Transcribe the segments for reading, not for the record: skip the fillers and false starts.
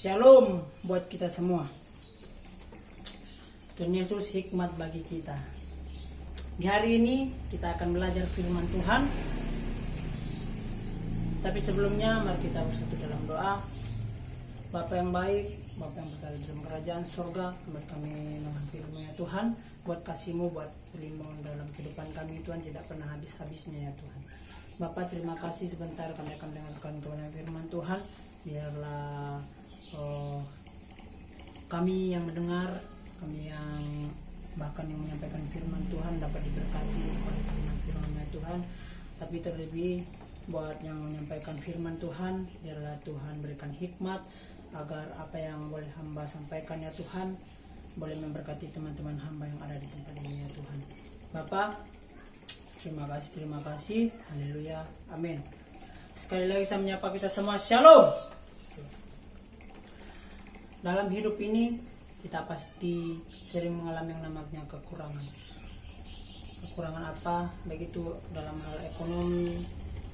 Shalom buat kita semua. Tuhan Yesus hikmat bagi kita. Di hari ini kita akan belajar firman Tuhan. Tapi sebelumnya mari kita bersatu dalam doa. Bapa yang baik, Bapa yang berada dalam kerajaan surga, kami menghampirimu ya Tuhan. Buat kasih-Mu, buat perlindungan dalam kehidupan kami Tuhan, tidak pernah habis-habisnya ya Tuhan. Bapak, terima kasih sebentar kami akan dengarkan kebenaran firman Tuhan. Biarlah kami yang mendengar, kami yang bahkan yang menyampaikan firman Tuhan dapat diberkati oleh firman Tuhan. Tapi terlebih buat yang menyampaikan firman Tuhan, biarlah Tuhan berikan hikmat agar apa yang boleh hamba sampaikan ya Tuhan boleh memberkati teman-teman hamba yang ada di tempat ini ya Tuhan. Bapak, terima kasih, haleluya, amin. Sekali lagi saya menyapa kita semua, shalom. Dalam hidup ini kita pasti sering mengalami yang namanya kekurangan. Kekurangan apa? Baik itu dalam hal ekonomi,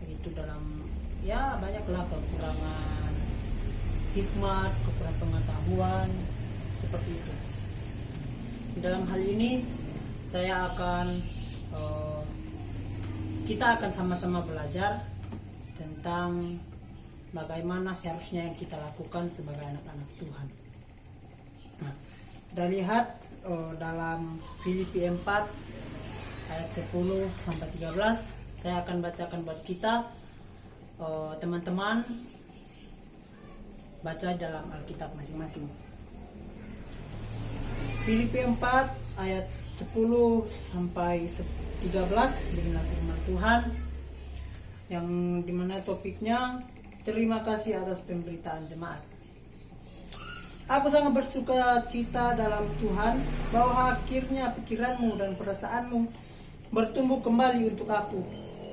baik itu dalam banyaklah kekurangan hikmat, kekurangan pengetahuan, seperti itu. Dalam hal ini kita akan sama-sama belajar tentang bagaimana seharusnya yang kita lakukan sebagai anak-anak Tuhan. Nah, kita lihat dalam Filipi 4 ayat 10 sampai 13, saya akan bacakan buat kita. Teman-teman baca dalam Alkitab masing-masing. Filipi 4 ayat 10 sampai 13 dengan firman Tuhan, yang dimana topiknya terima kasih atas pemberitaan jemaat. Aku sangat bersuka cita dalam Tuhan bahwa akhirnya pikiranmu dan perasaanmu bertumbuh kembali untuk aku.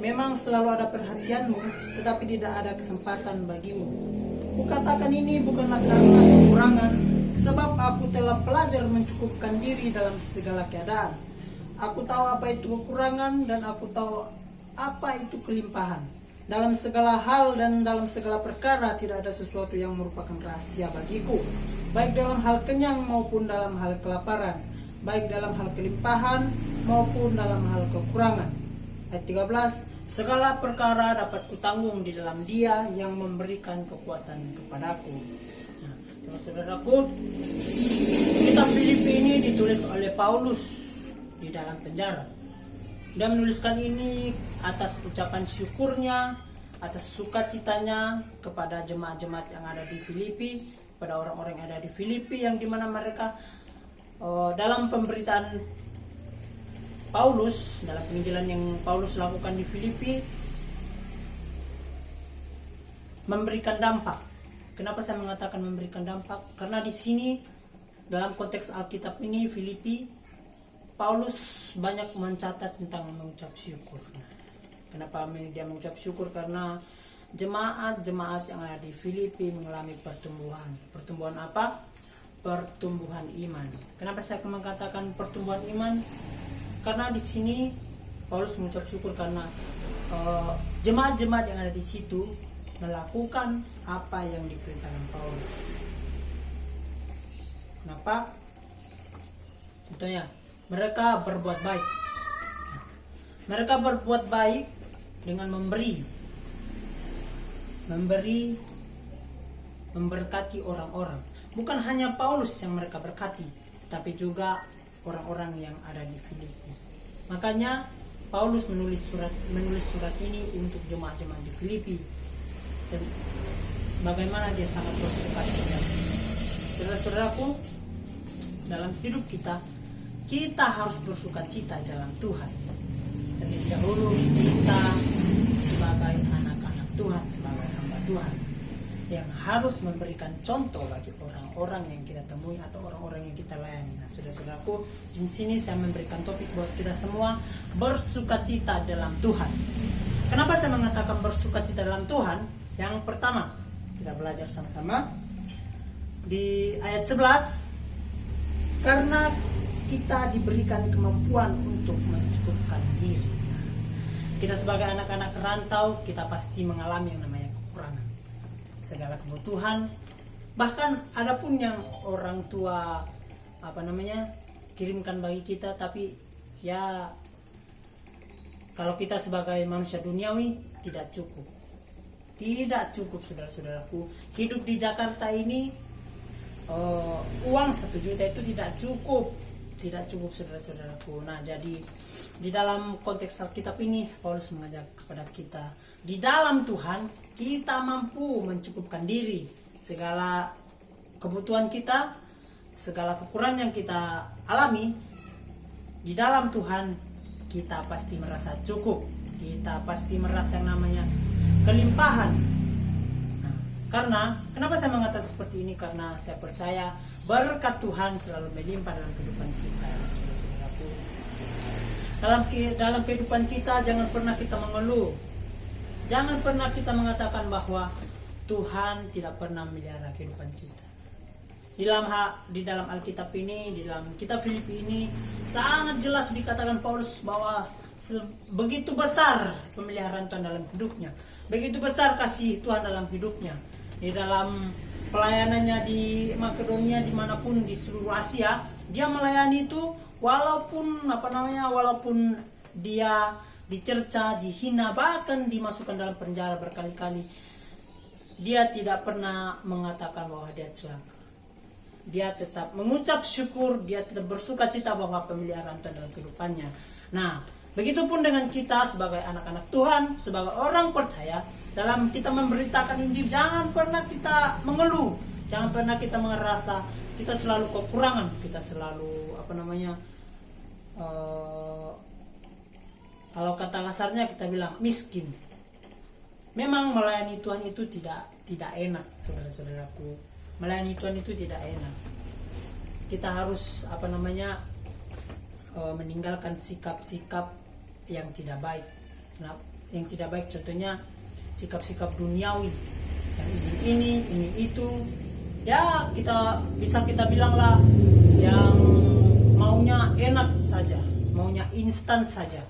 Memang selalu ada perhatianmu, tetapi tidak ada kesempatan bagimu. Kukatakan ini bukanlah karena kekurangan, sebab aku telah belajar mencukupkan diri dalam segala keadaan. Aku tahu apa itu kekurangan dan aku tahu apa itu kelimpahan. Dalam segala hal dan dalam segala perkara tidak ada sesuatu yang merupakan rahasia bagiku, baik dalam hal kenyang maupun dalam hal kelaparan, baik dalam hal kelimpahan maupun dalam hal kekurangan. Ayat 13, segala perkara dapat kutanggung di dalam Dia yang memberikan kekuatan kepadaku. Nah, saudaraku, kitab Filipi ini ditulis oleh Paulus di dalam penjara. Dia menuliskan ini atas ucapan syukurnya, atas sukacitanya kepada jemaat-jemaat yang ada di Filipi, kepada orang-orang yang ada di Filipi, yang dimana mereka dalam pemberitaan Paulus, dalam penginjilan yang Paulus lakukan di Filipi, memberikan dampak. Kenapa saya mengatakan memberikan dampak? Karena di sini dalam konteks Alkitab ini Filipi, Paulus banyak mencatat tentang mengucap syukur. Nah, kenapa dia mengucap syukur? Karena jemaat-jemaat yang ada di Filipi mengalami pertumbuhan. Pertumbuhan apa? Pertumbuhan iman. Kenapa saya mengatakan pertumbuhan iman? Karena di sini Paulus mengucap syukur karena jemaat-jemaat yang ada di situ melakukan apa yang diperintahkan Paulus. Kenapa? Contohnya, mereka berbuat baik. Mereka berbuat baik dengan memberkati orang-orang. Bukan hanya Paulus yang mereka berkati, tapi juga orang-orang yang ada di Filipi. Makanya Paulus menulis surat ini untuk jemaat-jemaat di Filipi. Dan bagaimana dia sangat bersukacita. Saudara-saudaraku, dalam hidup kita harus bersukacita dalam Tuhan. Terlebih dahulu kita sebagai anak-anak Tuhan, sebagai hamba Tuhan, yang harus memberikan contoh bagi orang-orang yang kita temui atau orang-orang yang kita layani. Nah, saudara-saudaraku, di sini saya memberikan topik buat kita semua, bersukacita dalam Tuhan. Kenapa saya mengatakan bersukacita dalam Tuhan? Yang pertama, kita belajar sama-sama di ayat 11, karena kita diberikan kemampuan untuk mencukupkan diri. Kita sebagai anak-anak rantau, kita pasti mengalami yang namanya kekurangan. Segala kebutuhan Bahkan ada pun yang orang tua kirimkan bagi kita, tapi ya kalau kita sebagai manusia duniawi tidak cukup. Tidak cukup, saudara-saudaraku. Hidup di Jakarta ini uang 1 juta itu tidak cukup. Tidak cukup, saudara-saudaraku. Nah, jadi di dalam konteks Alkitab ini Paulus mengajak kepada kita, di dalam Tuhan kita mampu mencukupkan diri. Segala kebutuhan kita, segala kekurangan yang kita alami, di dalam Tuhan kita pasti merasa cukup. Kita pasti merasa yang namanya kelimpahan. Nah, karena kenapa saya mengatakan seperti ini? Karena saya percaya berkat Tuhan selalu melimpah dalam kehidupan kita, saudara-saudaraku. Dalam kehidupan kita jangan pernah kita mengeluh. Jangan pernah kita mengatakan bahwa Tuhan tidak pernah memelihara kehidupan kita. Di dalam Alkitab ini, di dalam kitab Filipi ini sangat jelas dikatakan Paulus bahwa begitu besar pemeliharaan Tuhan dalam hidupnya, begitu besar kasih Tuhan dalam hidupnya. Di dalam pelayanannya di Makedonia, dimanapun di seluruh Asia, dia melayani itu walaupun walaupun dia dicerca, dihina, bahkan dimasukkan dalam penjara berkali-kali, dia tidak pernah mengatakan bahwa dia celaka. Dia tetap mengucap syukur, dia tetap bersuka cita bahwa pemeliharaan Tuhan dalam kehidupannya. Nah, begitupun dengan kita sebagai anak-anak Tuhan, sebagai orang percaya, dalam kita memberitakan Injil, jangan pernah kita mengeluh, jangan pernah kita merasa kita selalu kekurangan, kita selalu kalau kata kasarnya kita bilang miskin. Memang melayani Tuhan itu tidak enak, saudara-saudaraku. Melayani Tuhan itu tidak enak. Kita harus meninggalkan sikap-sikap yang tidak baik. Nah, yang tidak baik contohnya sikap-sikap duniawi, yang ini itu. Ya, kita bilanglah yang maunya enak saja, maunya instan saja.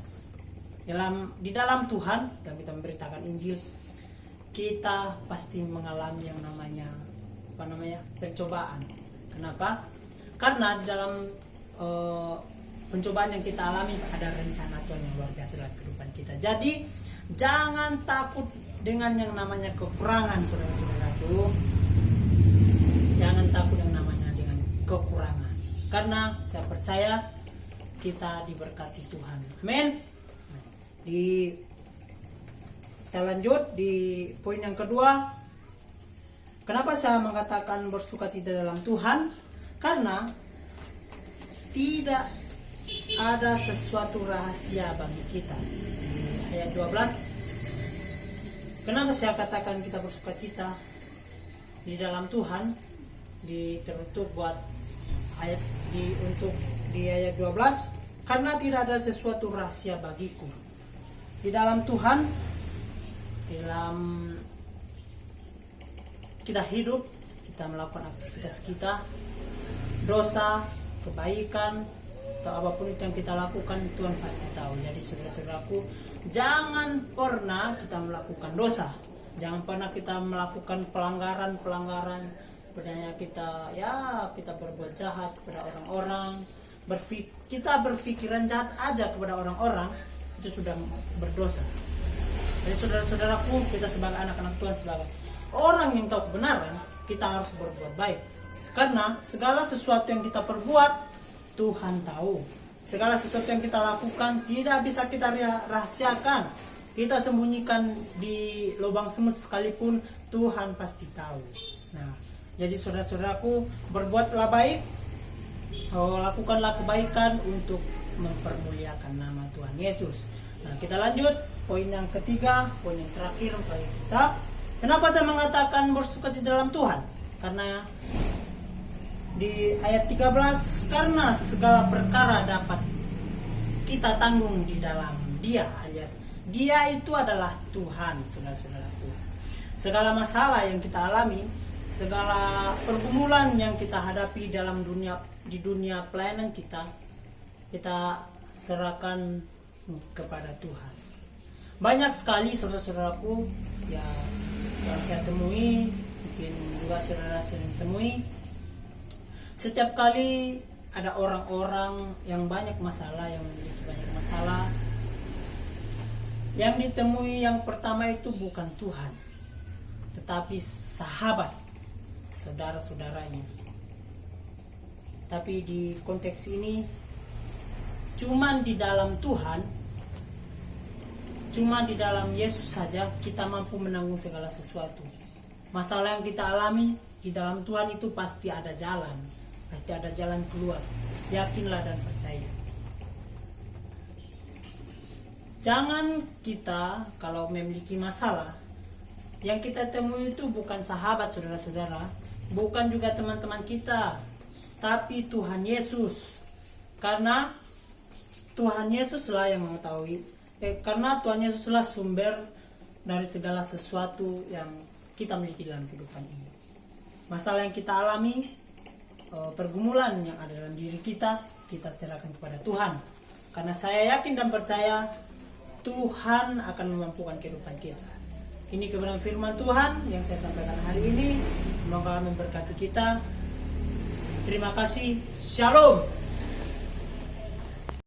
Di dalam Tuhan, dan kita memberitakan Injil, kita pasti mengalami yang namanya pencobaan. Kenapa? Karena di dalam pencobaan yang kita alami ada rencana Tuhan yang luar biasa dalam kehidupan kita. Jadi jangan takut dengan yang namanya kekurangan, saudara-saudaraku. Jangan takut yang namanya dengan kekurangan, karena saya percaya kita diberkati Tuhan. Amin. Kita lanjut di poin yang kedua. Kenapa saya mengatakan bersukacita dalam Tuhan? Karena tidak ada sesuatu rahasia bagi kita. Di ayat 12. Kenapa saya katakan kita bersukacita di dalam Tuhan? Tertutup buat ayat di ayat 12. Karena tidak ada sesuatu rahasia bagiku. Di dalam Tuhan, dalam kita hidup, kita melakukan aktivitas kita, dosa, kebaikan, atau apapun itu yang kita lakukan, Tuhan pasti tahu. Jadi saudara-saudaraku, jangan pernah kita melakukan dosa, jangan pernah kita melakukan pelanggaran, sebenarnya kita berbuat jahat kepada orang-orang, kita berpikiran jahat aja kepada orang-orang, itu sudah berdosa. Jadi saudara-saudaraku, kita sebagai anak-anak Tuhan, sebagai orang yang tahu kebenaran, kita harus berbuat baik. Karena segala sesuatu yang kita perbuat, Tuhan tahu. Segala sesuatu yang kita lakukan tidak bisa kita rahasiakan. Kita sembunyikan di lubang semut sekalipun, Tuhan pasti tahu. Nah, jadi saudara-saudaraku, berbuatlah baik, lakukanlah kebaikan untuk mempermuliakan nama Tuhan Yesus. Nah, kita lanjut poin yang ketiga, poin yang terakhir bagi kita. Kenapa saya mengatakan bersukacita dalam Tuhan? Karena di ayat 13, karena segala perkara dapat kita tanggung di dalam Dia, alias Dia itu adalah Tuhan, saudara-saudaraku. Segala masalah yang kita alami, segala pergumulan yang kita hadapi di dunia pelayanan kita serahkan kepada Tuhan. Banyak sekali saudara-saudaraku yang saya temui, mungkin juga saudara sering temui. Setiap kali ada orang-orang yang banyak masalah, yang memiliki banyak masalah, yang ditemui yang pertama itu bukan Tuhan, tetapi sahabat, saudara-saudaranya. Tapi di konteks ini, cuman di dalam Tuhan, cuma di dalam Yesus saja kita mampu menanggung segala sesuatu. Masalah yang kita alami di dalam Tuhan itu pasti ada jalan keluar. Yakinlah dan percaya. Jangan kita kalau memiliki masalah, yang kita temui itu bukan sahabat saudara-saudara, bukan juga teman-teman kita, tapi Tuhan Yesus. Karena Tuhan Yesuslah yang mengetahui, karena Tuhan Yesuslah sumber dari segala sesuatu yang kita miliki dalam kehidupan ini. Masalah yang kita alami, pergumulan yang ada dalam diri kita serahkan kepada Tuhan. Karena saya yakin dan percaya Tuhan akan memampukan kehidupan kita. Ini kebenaran firman Tuhan yang saya sampaikan hari ini. Semoga memberkati kita. Terima kasih. Shalom.